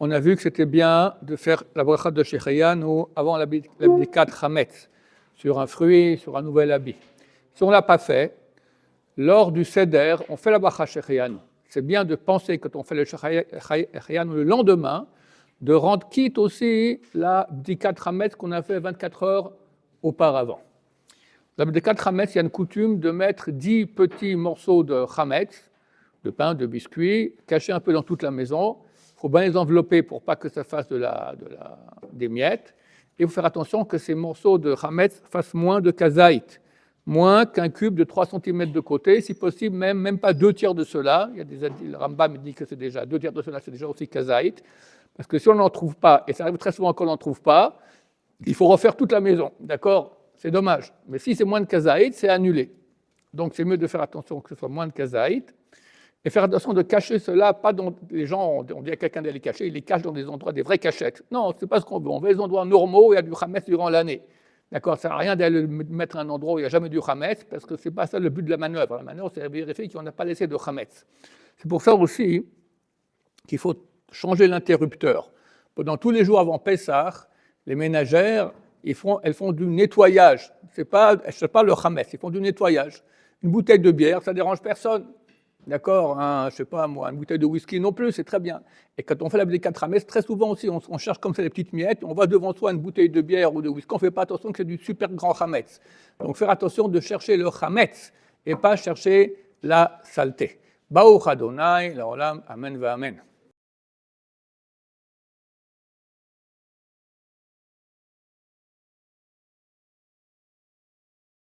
on a vu que c'était bien de faire la bracha de Shehecheyanu avant l'abdikat Chametz, sur un fruit, sur un nouvel habit. Si on ne l'a pas fait, lors du Seder, on fait la bracha Shehecheyanu. C'est bien de penser, quand on fait le Shehecheyanu le lendemain, de rendre quitte aussi l'abdikat Chametz qu'on a fait 24 heures auparavant. L'abdikat Chametz, il y a une coutume de mettre 10 petits morceaux de Chametz, de pain, de biscuits, cachés un peu dans toute la maison. Il faut bien les envelopper pour pas que ça fasse des miettes. Et il faut faire attention que ces morceaux de Chametz fassent moins de kazaït, moins qu'un cube de 3 cm de côté, si possible même pas 2/3 de cela. Il y a le Rambam dit que c'est déjà 2/3 de cela, c'est déjà aussi kazaït. Parce que si on n'en trouve pas, et ça arrive très souvent qu'on n'en trouve pas, il faut refaire toute la maison, d'accord ? C'est dommage. Mais si c'est moins de kazaït, c'est annulé. Donc c'est mieux de faire attention que ce soit moins de kazaït. Et faire attention de cacher cela, pas dans les gens, on dit à quelqu'un d'aller cacher, ils les cachent dans des endroits, des vraies cachettes. Non, c'est pas ce qu'on veut. On veut des endroits normaux où il y a du Chametz durant l'année. D'accord, ça ne sert à rien d'aller le mettre à un endroit où il n'y a jamais du Chametz, parce que ce n'est pas ça le but de la manœuvre. La manœuvre, c'est de vérifier qu'on n'a pas laissé de Chametz. C'est pour ça aussi qu'il faut changer l'interrupteur. Pendant tous les jours avant Pessah, les ménagères, elles font du nettoyage. C'est pas le Chametz, ils font du nettoyage. Une bouteille de bière, ça ne dérange personne. D'accord, je sais pas moi, une bouteille de whisky non plus, c'est très bien. Et quand on fait l'abdikat Chametz, très souvent aussi, on cherche comme ça des petites miettes, on voit devant soi une bouteille de bière ou de whisky, on ne fait pas attention que c'est du super grand Chametz. Donc faire attention de chercher le Chametz et pas chercher la saleté. Baruch Adonai, l'olam, amen va amen.